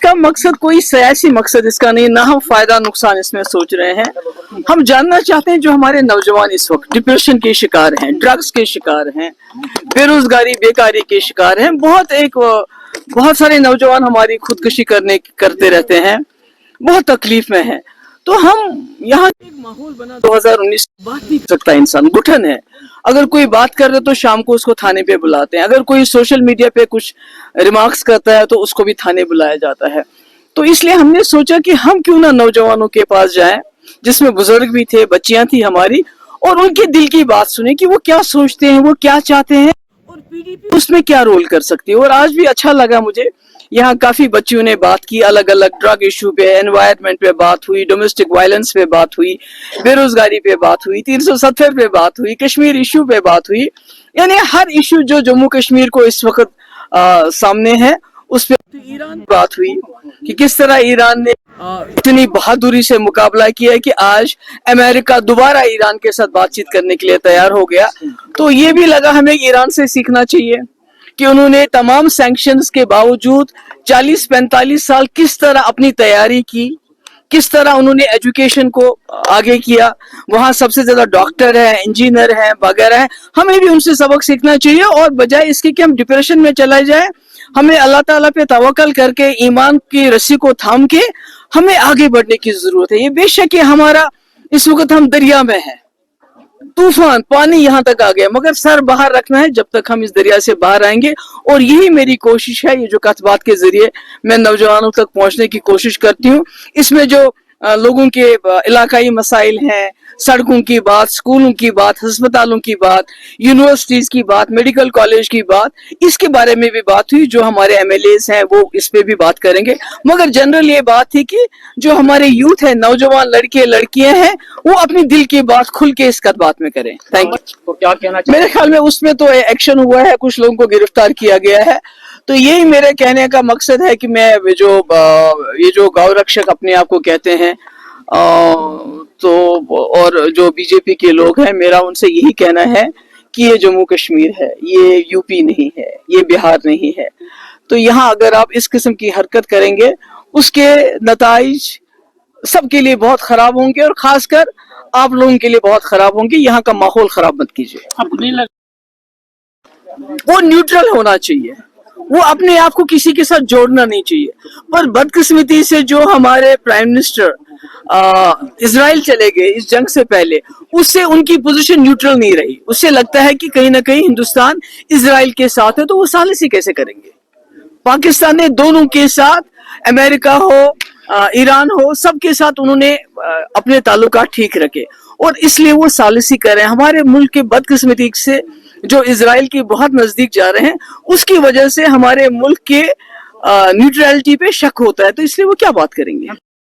इसका मकसद कोई सियासी मकसद इसका नहीं, ना हम फायदा नुकसान इसमें सोच रहे हैं। हम जानना चाहते हैं जो हमारे नौजवान इस वक्त डिप्रेशन के शिकार हैं, ड्रग्स के शिकार हैं, बेरोजगारी बेकारी के शिकार हैं। बहुत सारे नौजवान हमारी खुदकुशी करते रहते हैं, बहुत तकलीफ में है। तो हम यहाँ एक माहौल बना 2019, बात नहीं कर सकता इंसान, घुटन है। अगर कोई बात कर रहे तो शाम को उसको थाने पे बुलाते हैं, अगर कोई सोशल मीडिया पे कुछ रिमार्क्स करता है तो उसको भी थाने बुलाया जाता है। तो इसलिए हमने सोचा कि हम क्यों ना नौजवानों के पास जाएं, जिसमें बुजुर्ग भी थे, बच्चियां थी हमारी, और उनके दिल की बात सुने कि वो क्या सोचते हैं, वो क्या चाहते हैं और पीडीपी उसमें क्या रोल कर सकती है। और आज भी अच्छा लगा मुझे, यहाँ काफी बच्चियों ने बात की, अलग अलग ड्रग इशू पे, एनवायरनमेंट पे बात हुई, डोमेस्टिक वायलेंस पे बात हुई, बेरोजगारी पे बात हुई, 370 पे बात हुई, कश्मीर इशू पे बात हुई। यानी हर इशू जो जम्मू कश्मीर को इस वक्त सामने है उस पे ईरान बात हुई कि किस तरह ईरान ने इतनी बहादुरी से मुकाबला किया है कि आज अमेरिका दोबारा ईरान के साथ बातचीत करने के लिए तैयार हो गया। तो ये भी लगा हमें ईरान से सीखना चाहिए कि उन्होंने तमाम सैंक्शंस के बावजूद 40-45 साल किस तरह अपनी तैयारी की, किस तरह उन्होंने एजुकेशन को आगे किया। वहां सबसे ज्यादा डॉक्टर है, इंजीनियर है वगैरह है। हमें भी उनसे सबक सीखना चाहिए और बजाय इसके कि हम डिप्रेशन में चला जाए, हमें अल्लाह ताला पे तवक्कल करके ईमान की रस्सी को थाम के हमें आगे बढ़ने की जरूरत है। ये बेशक है हमारा इस वक्त हम दरिया में है, तूफान पानी यहाँ तक आ गया, मगर सर बाहर रखना है जब तक हम इस दरिया से बाहर आएंगे। और यही मेरी कोशिश है, ये जो कथबात के जरिए मैं नौजवानों तक पहुंचने की कोशिश करती हूँ। इसमें जो लोगों के इलाकाई मसाइल हैं, सड़कों की बात, स्कूलों की बात, अस्पतालों की बात, यूनिवर्सिटीज की बात, मेडिकल कॉलेज की बात, इसके बारे में भी बात हुई। जो हमारे एमएलएस हैं वो इस पे भी बात करेंगे, मगर जनरल ये बात थी कि जो हमारे यूथ है, नौजवान लड़के लड़कियां हैं, वो अपनी दिल की बात खुल के इस बात में करें। Thank you. तो क्या कहना चाहिए? मेरे ख्याल में उसमें तो एक्शन हुआ है, कुछ लोगों को गिरफ्तार किया गया है। तो यही मेरे कहने का मकसद है कि मैं ये जो गौ रक्षक अपने आप को कहते हैं तो और जो बीजेपी के लोग हैं, मेरा उनसे यही कहना है कि ये जम्मू कश्मीर है, ये यूपी नहीं है, ये बिहार नहीं है। तो यहाँ अगर आप इस किस्म की हरकत करेंगे उसके नताइज सबके लिए बहुत खराब होंगे और खासकर आप लोगों के लिए बहुत खराब होंगे। यहाँ का माहौल खराब मत कीजिए। आपको नहीं लग वो न्यूट्रल होना चाहिए, वो अपने आप को किसी के साथ जोड़ना नहीं चाहिए। पर बदकिस्मती से जो हमारे प्राइम मिनिस्टर इजराइल चले गए इस जंग से पहले, उससे उनकी पोजीशन न्यूट्रल नहीं रही। उससे लगता है कि कहीं ना कहीं हिंदुस्तान इजराइल के साथ है, तो वो सालिसी कैसे करेंगे। पाकिस्तान ने दोनों के साथ, अमेरिका हो ईरान हो, सबके साथ उन्होंने अपने ताल्लुकात ठीक रखे और इसलिए वो सालिसी कर रहे हैं। हमारे मुल्क के बदकिस्मती से जो इजराइल के बहुत नजदीक जा रहे हैं, उसकी वजह से हमारे मुल्क के न्यूट्रलिटी पे शक होता है, तो इसलिए वो क्या बात करेंगे।